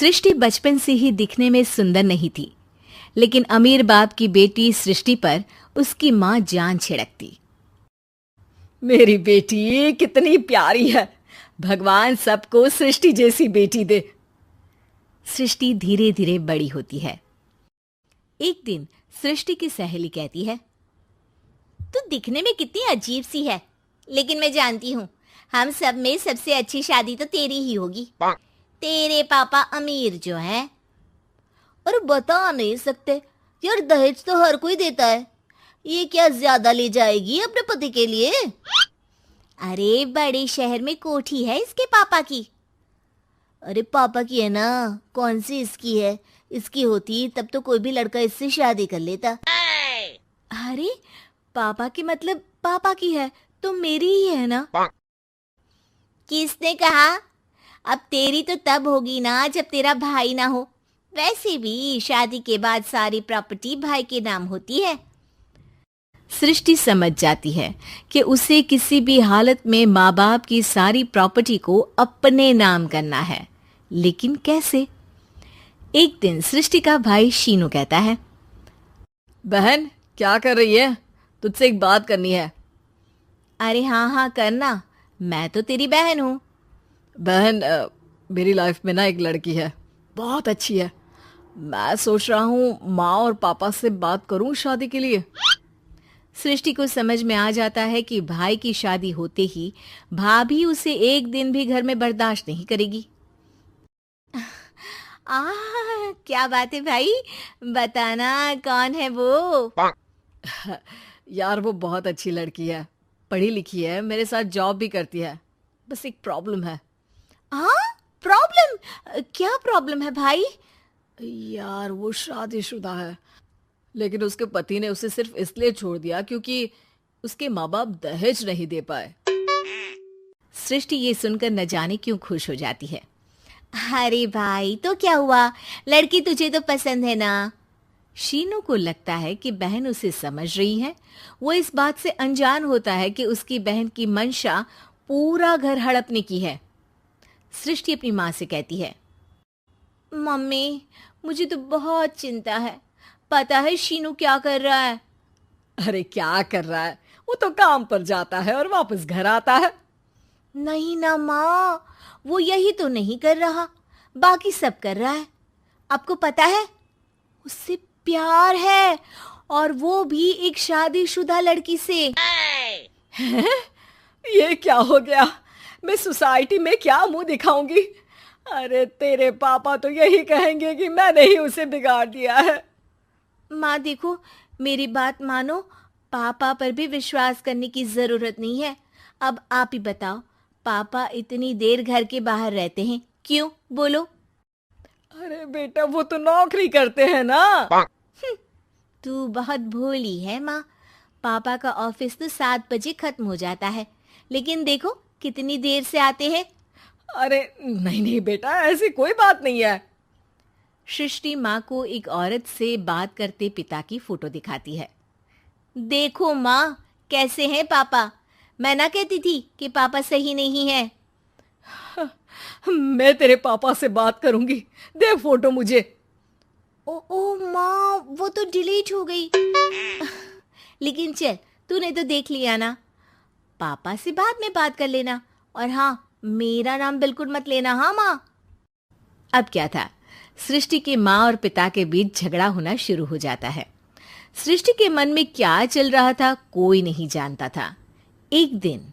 सृष्टि बचपन से ही दिखने में सुंदर नहीं थी, लेकिन अमीर बाप की बेटी सृष्टि पर उसकी माँ जान छिड़कती। मेरी बेटी कितनी प्यारी है, भगवान सबको सृष्टि जैसी बेटी दे। सृष्टि धीरे धीरे बड़ी होती है। एक दिन सृष्टि की सहेली कहती है, तू दिखने में कितनी अजीब सी है, लेकिन मैं जानती हूँ हम सब में सबसे अच्छी शादी तो तेरी ही होगी। तेरे पापा अमीर जो हैं। और बता नहीं सकते यार, दहेज तो हर कोई देता है, ये क्या ज्यादा ले जाएगी अपने पति के लिए? अरे बड़े शहर में कोठी है इसके पापा की। अरे पापा की है ना, कौन सी इसकी है? इसकी होती तब तो कोई भी लड़का इससे शादी कर लेता। अरे पापा की मतलब पापा की है तो मेरी ही है ना? किसने कहा? अब तेरी तो तब होगी ना जब तेरा भाई ना हो। वैसे भी शादी के बाद सारी प्रॉपर्टी भाई के नाम होती है। सृष्टि समझ जाती है कि उसे किसी भी हालत में माँ बाप की सारी प्रॉपर्टी को अपने नाम करना है, लेकिन कैसे? एक दिन सृष्टि का भाई शीनू कहता है, बहन क्या कर रही है? तुझसे एक बात करनी है। अरे हाँ करना, मैं तो तेरी बहन हूँ। बहन मेरी लाइफ में ना एक लड़की है, बहुत अच्छी है। मैं सोच रहा हूँ माँ और पापा से बात करूँ शादी के लिए। सृष्टि को समझ में आ जाता है कि भाई की शादी होते ही भाभी उसे एक दिन भी घर में बर्दाश्त नहीं करेगी। क्या बात है भाई, बताना कौन है वो? यार वो बहुत अच्छी लड़की है, पढ़ी लिखी है, मेरे साथ जॉब भी करती है। बस एक प्रॉब्लम है। प्रॉब्लम? क्या प्रॉब्लम है भाई? यार वो शादीशुदा है, लेकिन उसके पति ने उसे सिर्फ इसलिए छोड़ दिया क्योंकि उसके माँ बाप दहेज नहीं दे पाए। सृष्टि ये सुनकर न जाने क्यों खुश हो जाती है। अरे भाई तो क्या हुआ, लड़की तुझे तो पसंद है ना? शीनू को लगता है कि बहन उसे समझ रही है। वो इस बात से अनजान होता है कि उसकी बहन की मंशा पूरा घर हड़पने की है। सृष्टि अपनी माँ से कहती है, मम्मी मुझे तो बहुत चिंता है। पता है शीनू क्या कर रहा है? अरे क्या कर रहा है? वो तो काम पर जाता है और वापस घर आता है। नहीं ना माँ, वो यही तो नहीं कर रहा, बाकी सब कर रहा है। आपको पता है उससे प्यार है, और वो भी एक शादीशुदा लड़की से। ये क्या हो गया? मैं सोसाइटी में क्या मुंह दिखाऊंगी? अरे तेरे पापा तो यही कहेंगे कि मैंने ही उसे बिगाड़ दिया है। माँ देखो, मेरी बात मानो, पापा पर भी विश्वास करने की जरूरत नहीं है। अब आप ही बताओ, पापा इतनी देर घर के बाहर रहते हैं क्यों? बोलो। अरे बेटा वो तो नौकरी करते हैं ना। तू बहुत भोली है माँ। पापा का ऑफिस तो 7 बजे खत्म हो जाता है, लेकिन देखो कितनी देर से आते हैं। अरे नहीं नहीं बेटा, ऐसी कोई बात नहीं है। सृष्टि माँ को एक औरत से बात करते पिता की फोटो दिखाती है। देखो माँ कैसे हैं पापा। मैं ना कहती थी कि पापा सही नहीं है। मैं तेरे पापा से बात करूंगी, दे फोटो मुझे। ओ माँ, वो तो डिलीट हो गई। लेकिन चल, तूने तो देख लिया ना। पापा से बाद में बात कर लेना, और हाँ मेरा नाम बिल्कुल मत लेना। हाँ माँ। अब क्या था, सृष्टि के माँ और पिता के बीच झगड़ा होना शुरू हो जाता है। सृष्टि के मन में क्या चल रहा था कोई नहीं जानता था। एक दिन,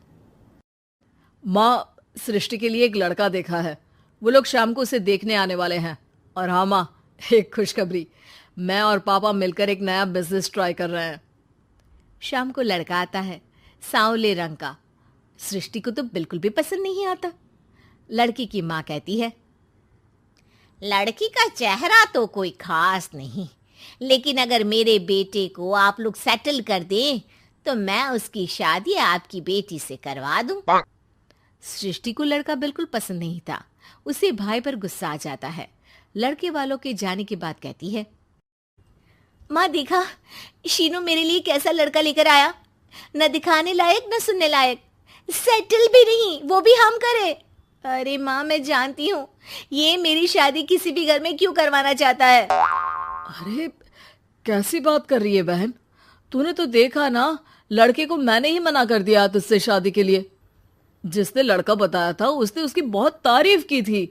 माँ सृष्टि के लिए एक लड़का देखा है, वो लोग शाम को उसे देखने आने वाले हैं। और हाँ माँ, एक खुशखबरी, मैं और पापा मिलकर एक नया बिजनेस ट्राई कर रहे हैं। शाम को लड़का आता है, सांवले रंग का। सृष्टि को तो बिल्कुल भी पसंद नहीं आता। लड़की की माँ कहती है, लड़की का चेहरा तो कोई खास नहीं, लेकिन अगर मेरे बेटे को आप लोग सेटल कर दें तो मैं उसकी शादी आपकी बेटी से करवा दूं। सृष्टि को लड़का बिल्कुल पसंद नहीं था। उसे भाई पर गुस्सा आ जाता है। लड़के वालों के जाने के बाद कहती है, माँ देखा शीनू मेरे लिए कैसा लड़का लेकर आया, न दिखाने लायक न सुनने लायक, सेटल भी नहीं, वो भी हम करे। अरे माँ, मैं जानती हूँ ये मेरी शादी किसी भी घर में क्यों करवाना चाहता है। अरे कैसी बात कर रही है बहन? तूने तो देखा ना, लड़के को मैंने ही मना कर दिया तुझसे शादी के लिए। जिसने लड़का बताया था उसने उसकी बहुत तारीफ की थी।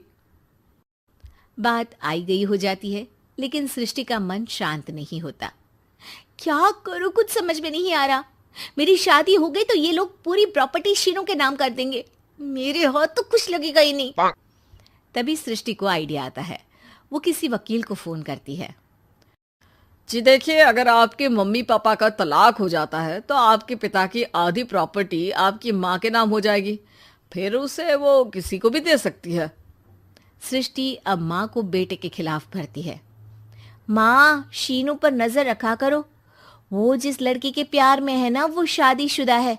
बात आई गई हो जाती है, लेकिन सृष्टि का मन शांत नहीं होता। क्या करूँ, कुछ समझ में नहीं आ रहा। मेरी शादी हो गई तो ये लोग पूरी प्रॉपर्टी शीनू के नाम कर देंगे। मेरे हाथ तो कुछ लगेगा ही नहीं। तभी सृष्टि को आइडिया आता है। वो किसी वकील को फोन करती है। जी देखिए, अगर आपके मम्मी पापा का तलाक हो जाता है तो आपके पिता की आधी प्रॉपर्टी आपकी माँ के नाम हो जाएगी। फिर उसे वो किसी को भी दे सकती है। सृष्टि अब माँ को बेटे के खिलाफ भरती है। माँ, शीनू पर नजर रखा करो। वो जिस लड़की के प्यार में है ना, वो शादीशुदा है।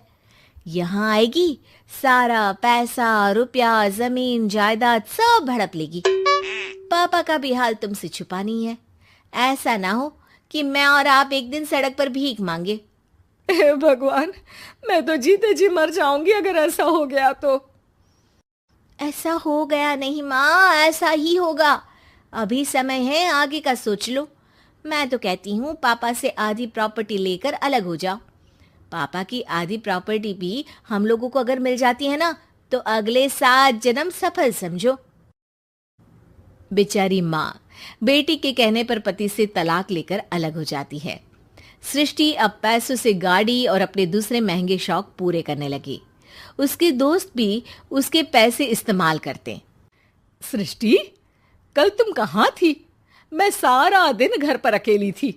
यहाँ आएगी, सारा पैसा, रुपया, जमीन, जायदाद सब हड़प लेगी। पापा का भी हाल तुमसे छुपा नहीं है। ऐसा ना हो कि मैं और आप एक दिन सड़क पर भीख मांगे। हे भगवान, मैं तो जीते जी मर जाऊंगी अगर ऐसा हो गया तो। ऐसा हो गया नहीं माँ, ऐसा ही होगा। अभी समय है, आगे का सोच लो। मैं तो कहती हूँ पापा से आधी प्रॉपर्टी लेकर अलग हो जाओ। पापा की आधी प्रॉपर्टी भी हम लोगों को अगर मिल जाती है ना, तो अगले 7 जन्म सफल समझो। बेचारी माँ बेटी के कहने पर पति से तलाक लेकर अलग हो जाती है। सृष्टि अब पैसों से गाड़ी और अपने दूसरे महंगे शौक पूरे करने लगी। उसके दोस्त भी उसके पैसे इस्तेमाल करते। सृष्टि, कल तुम कहाँ थी? मैं सारा दिन घर पर अकेली थी।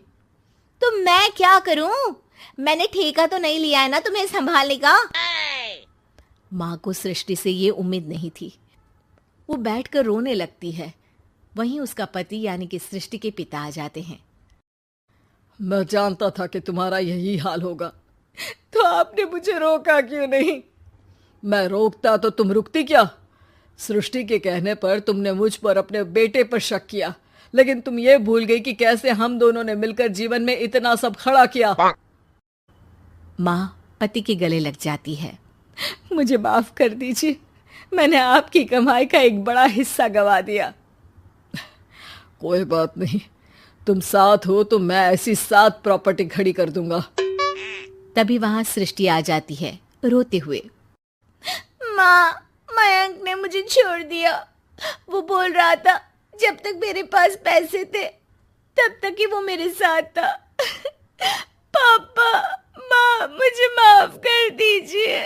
तो मैं क्या करूं? मैंने ठेका तो नहीं लिया है ना तुम्हें संभालने का। माँ को सृष्टि से ये उम्मीद नहीं थी। वो बैठकर रोने लगती है। वहीं उसका पति यानी कि सृष्टि के पिता आ जाते हैं। मैं जानता था कि तुम्हारा यही हाल होगा, तो आपने मुझे रोका क्यों नहीं? मैं रोकता तो तुम रुकती क्या? सृष्टि के कहने पर तुमने मुझ पर, अपने बेटे पर शक किया, लेकिन तुम ये भूल गई कि कैसे हम दोनों ने मिलकर जीवन में इतना सब खड़ा किया। माँ पति के गले लग जाती है। मुझे माफ कर दीजिए, मैंने आपकी कमाई का एक बड़ा हिस्सा गवा दिया। कोई बात नहीं, तुम साथ हो तो मैं ऐसी 7 प्रॉपर्टी खड़ी कर दूंगा। तभी वहां सृष्टि आ जाती है रोते हुए। माँ, मयंक ने मुझे छोड़ दिया। वो बोल रहा था जब तक मेरे पास पैसे थे तब तक ही वो मेरे साथ था। पापा, माँ, मुझे माफ कर दीजिए।